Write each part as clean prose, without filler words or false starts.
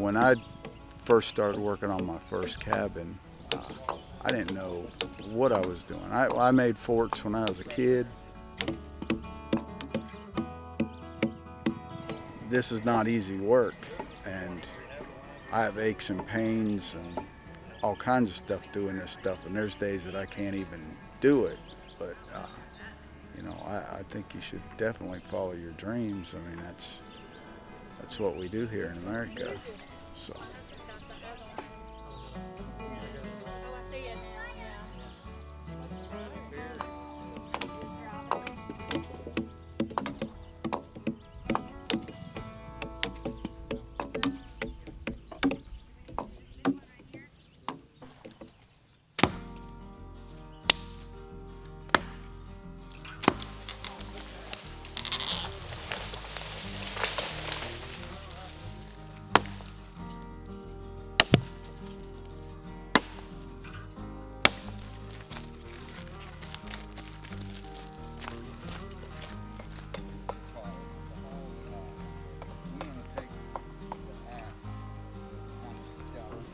When I first started working on my first cabin, I didn't know what I was doing. I made forks when I was a kid. This is not easy work, and I have aches and pains and all kinds of stuff doing this stuff, and there's days that I can't even do it. But you know, I think you should definitely follow your dreams. I mean, that's what we do here in America. So.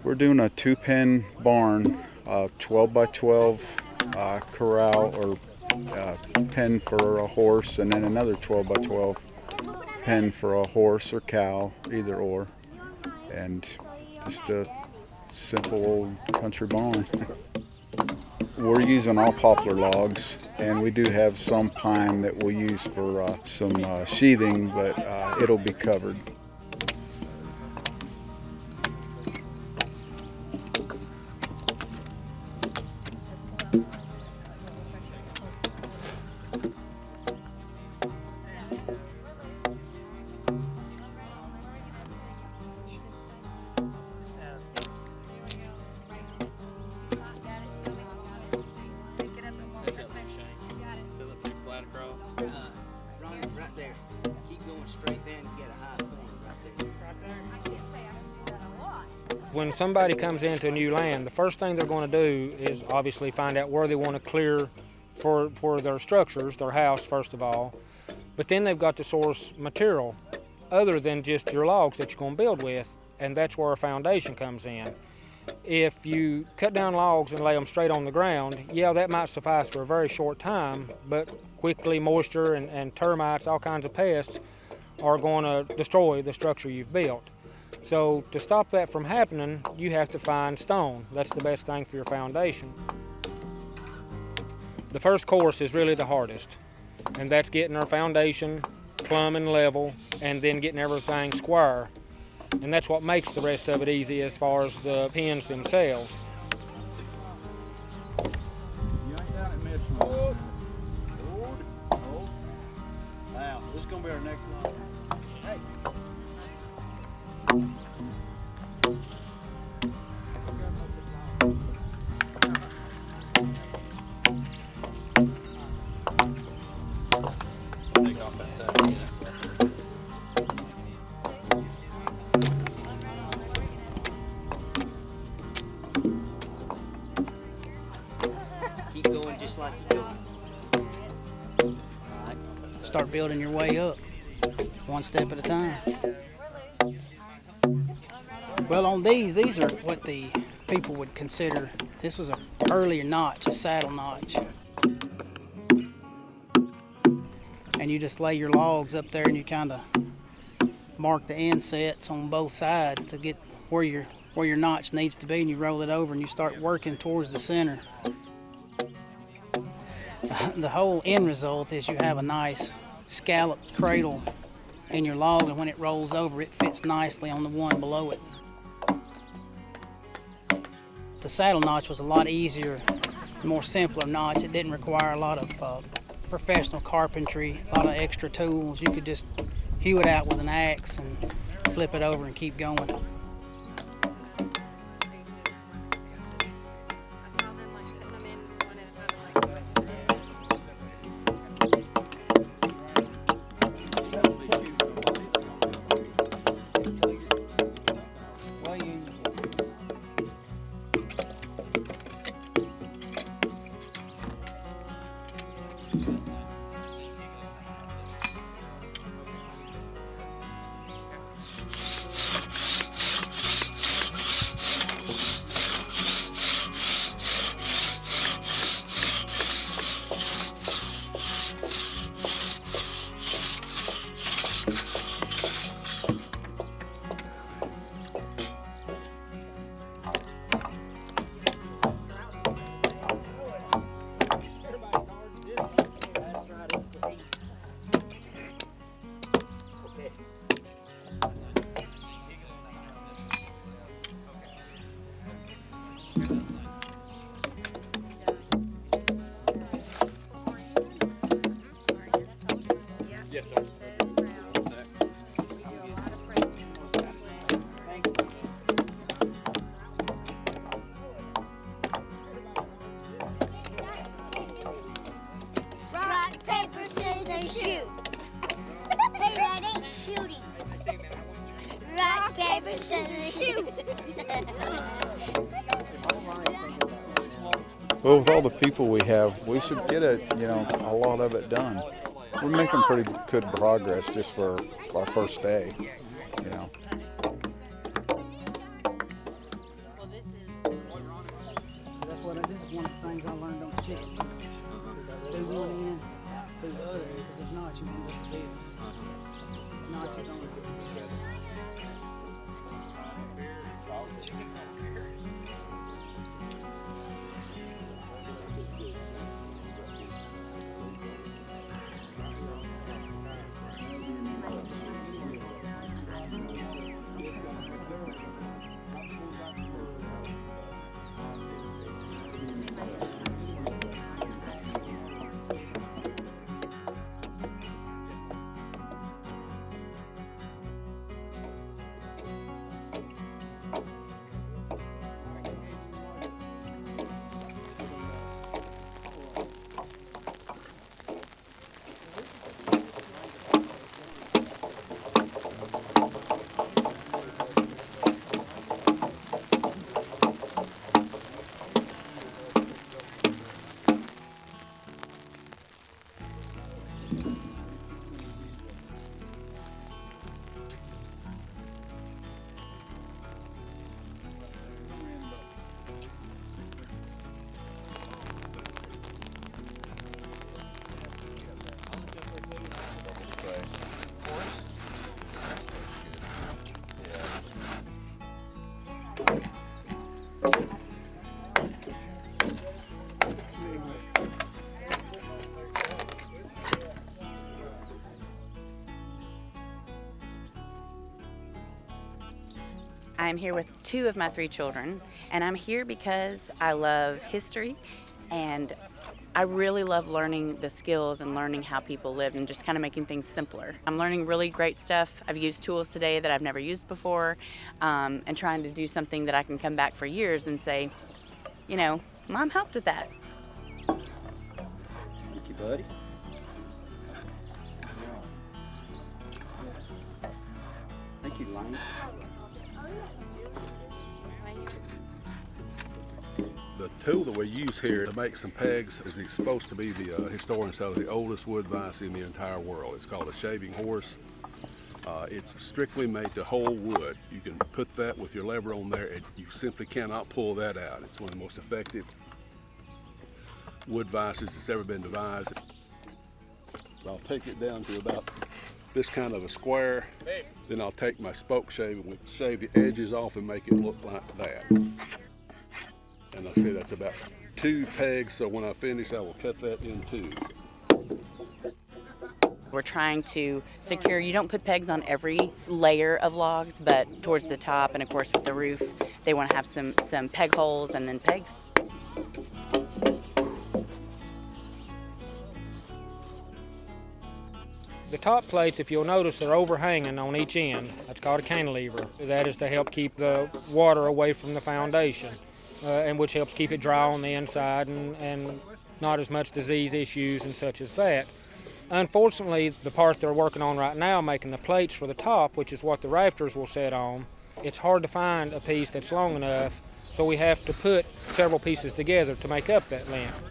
We're doing a 2-pen barn, 12 by 12 corral or pen for a horse, and then another 12 by 12 pen for a horse or cow, either or, and just a simple old country barn. We're using all poplar logs, and we do have some pine that we'll use for some sheathing, but it'll be covered. Right there. Keep going straight down and get a high point right there. Right there. When somebody comes into new land, the first thing they're going to do is obviously find out where they want to clear for their structures, their house first of all. But then they've got to source material other than just your logs that you're going to build with, and that's where a foundation comes in. If you cut down logs and lay them straight on the ground, yeah, that might suffice for a very short time, but quickly moisture and termites, all kinds of pests, are going to destroy the structure you've built. So to stop that from happening, you have to find stone. That's the best thing for your foundation. The first course is really the hardest, and that's getting our foundation plumb and level, and then getting everything square. And that's what makes the rest of it easy as far as the pins themselves. You ain't down at Metro. Wow, this is going to be our next one. Hey. Take off that side. Keep going just like you're doing. Right. Start building your way up, one step at a time. Well, on these are what the people would consider, this was an earlier notch, a saddle notch. And you just lay your logs up there and you kind of mark the insets on both sides to get where your notch needs to be, and you roll it over and you start working towards the center. The whole end result is you have a nice scalloped cradle in your log, and when it rolls over, it fits nicely on the one below it. The saddle notch was a lot easier, more simpler notch. It didn't require a lot of professional carpentry, a lot of extra tools. You could just hew it out with an axe and flip it over and keep going. Rock, paper, scissors, shoot. Hey, that ain't shooting. Rock, paper, scissors, shoot. Well, with all the people we have, we should get a lot of it done. We're making pretty good progress just for our first day, you know. This is one of the things I learned on the chicken. Do one end, do the other end, because if not, you end up with this. Notches on it. I'm here with 2 of my 3 children, and I'm here because I love history, and I really love learning the skills and learning how people lived and just kind of making things simpler. I'm learning really great stuff. I've used tools today that I've never used before, and trying to do something that I can come back for years and say, you know, Mom helped with that. Thank you, buddy. Thank you, Lane. The tool that we use here to make some pegs is supposed to be the historian said the oldest wood vise in the entire world. It's called a shaving horse. It's strictly made to hold wood. You can put that with your lever on there and you simply cannot pull that out. It's one of the most effective wood vices that's ever been devised. I'll take it down to about this kind of a square. Then I'll take my spoke shave and shave the edges off and make it look like that. And I say that's about 2 pegs, so when I finish, I will cut that in 2. We're trying to secure, you don't put pegs on every layer of logs, but towards the top, and of course with the roof, they want to have some peg holes and then pegs. The top plates, if you'll notice, they're overhanging on each end. That's called a cantilever. That is to help keep the water away from the foundation, and which helps keep it dry on the inside and not as much disease issues and such as that. Unfortunately, the part they're working on right now, making the plates for the top, which is what the rafters will set on, it's hard to find a piece that's long enough, so we have to put several pieces together to make up that length.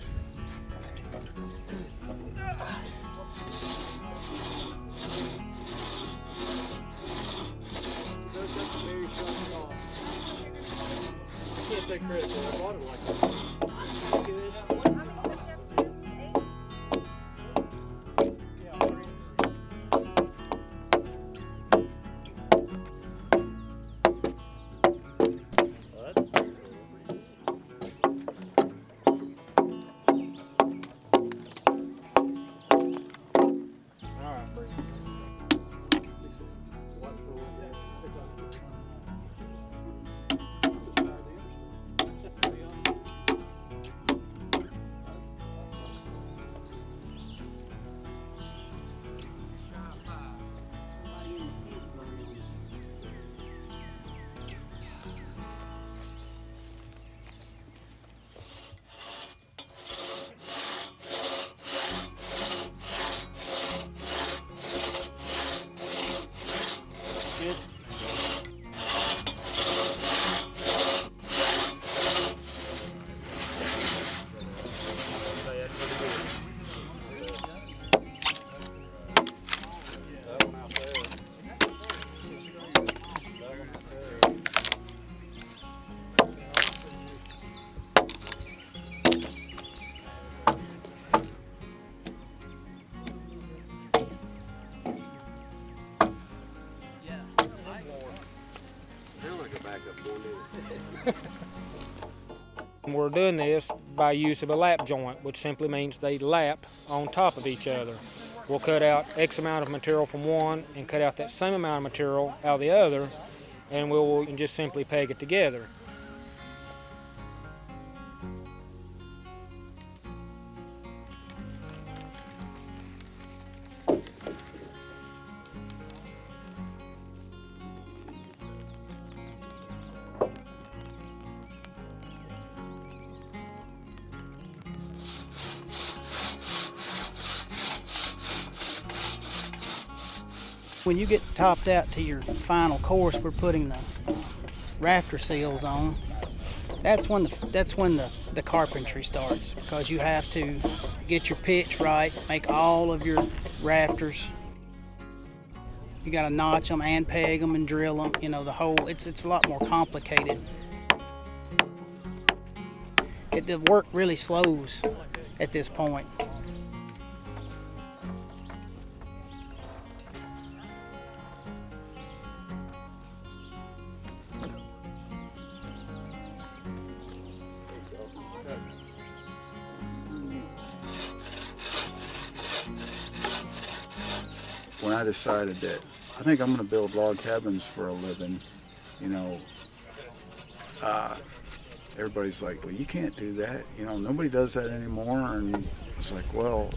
We're doing this by use of a lap joint, which simply means they lap on top of each other. We'll cut out X amount of material from one and cut out that same amount of material out of the other, and we'll just simply peg it together. When you get topped out to your final course, we're putting the rafter seals on. That's when the carpentry starts, because you have to get your pitch right, make all of your rafters. You got to notch them and peg them and drill them. You know, the whole, it's a lot more complicated. The work really slows at this point. When I decided that I think I'm going to build log cabins for a living, you know, everybody's like, well, you can't do that. You know, nobody does that anymore. And it's like, well,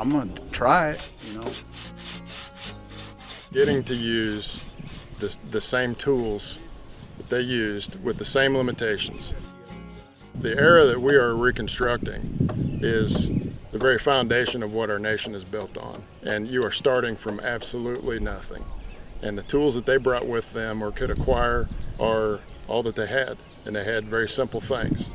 I'm going to try it, you know. Getting to use the same tools that they used with the same limitations. The era that we are reconstructing is the very foundation of what our nation is built on. And you are starting from absolutely nothing. And the tools that they brought with them or could acquire are all that they had. And they had very simple things.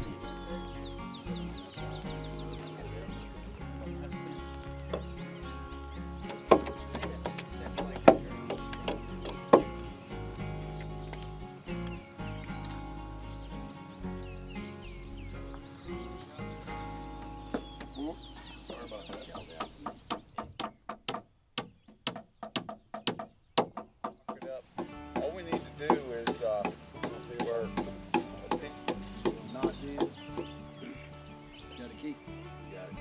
All we need to do is where a pick notch in. Got a key. Got it.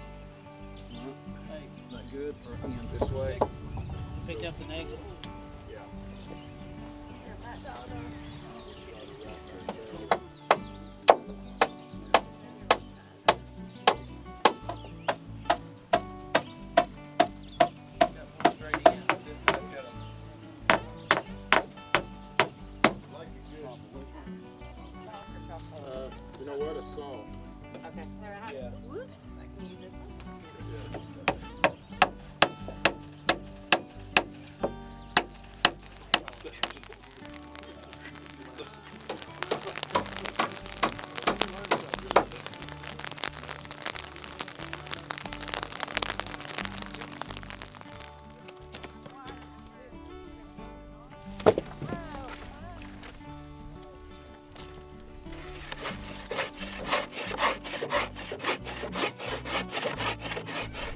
Hey, Is that good? Or this way? pick up the next one. Yeah. You know what? A saw. Okay. Yeah.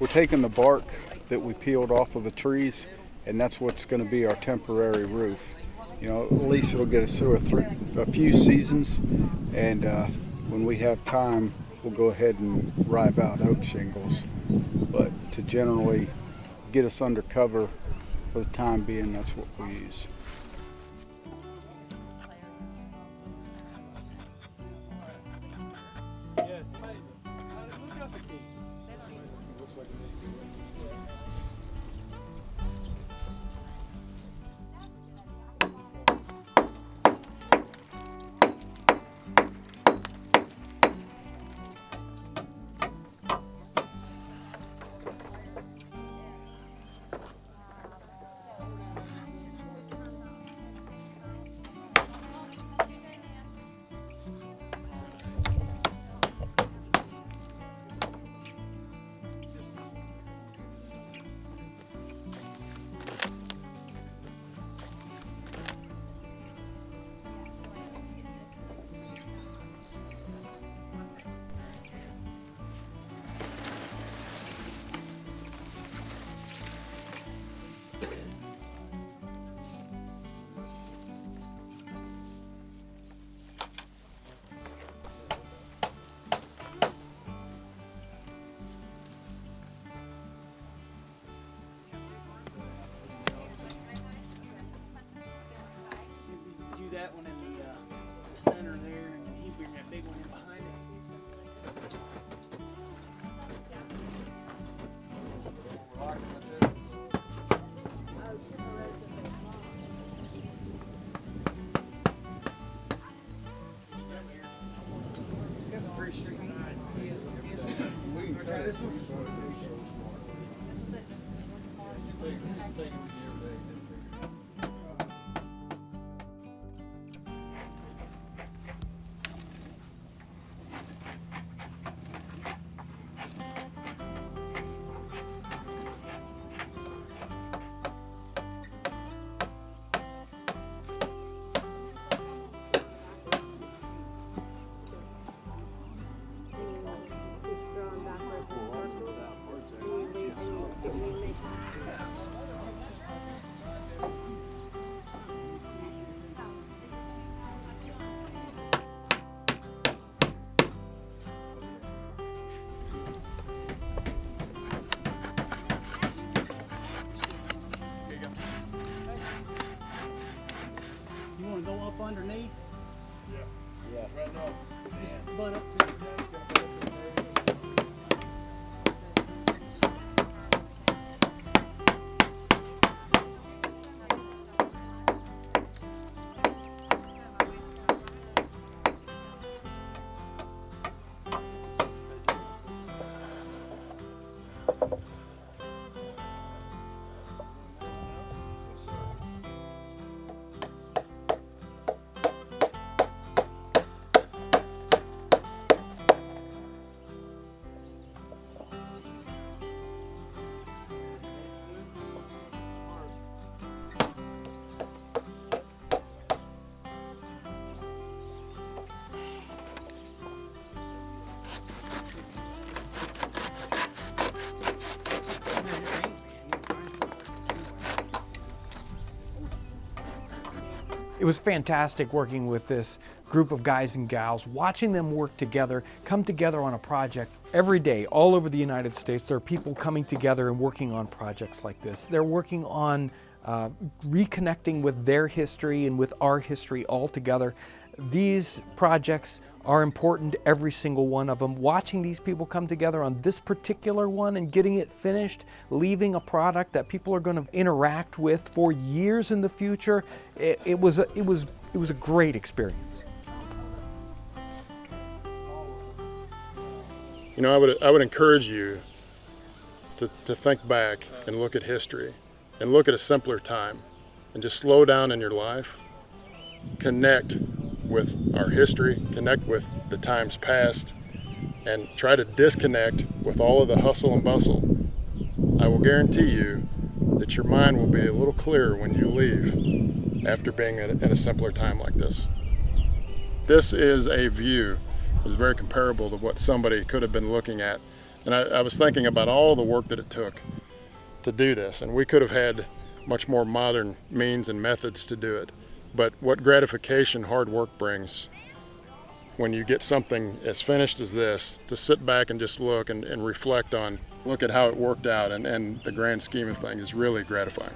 We're taking the bark that we peeled off of the trees, and that's what's going to be our temporary roof. You know, at least it'll get us through a few seasons, and when we have time, we'll go ahead and rive out oak shingles. But to generally get us under cover for the time being, that's what we use. center there, and you bring that big one in behind it. That's a pretty street side. You want to go up underneath? Yeah. Just butt up to it. It was fantastic working with this group of guys and gals, watching them work together, come together on a project. Every day, all over the United States, there are people coming together and working on projects like this. They're working on reconnecting with their history and with our history all together. These projects are important, every single one of them. Watching these people come together on this particular one and getting it finished, leaving a product that people are going to interact with for years in the future, it was a great experience. You know, I would encourage you to think back and look at history and look at a simpler time and just slow down in your life, connect with our history, connect with the times past, and try to disconnect with all of the hustle and bustle. I will guarantee you that your mind will be a little clearer when you leave after being in a simpler time like this. This is a view that's very comparable to what somebody could have been looking at. And I was thinking about all the work that it took to do this, and we could have had much more modern means and methods to do it. But what gratification hard work brings when you get something as finished as this, to sit back and just look and reflect on, look at how it worked out and the grand scheme of things is really gratifying.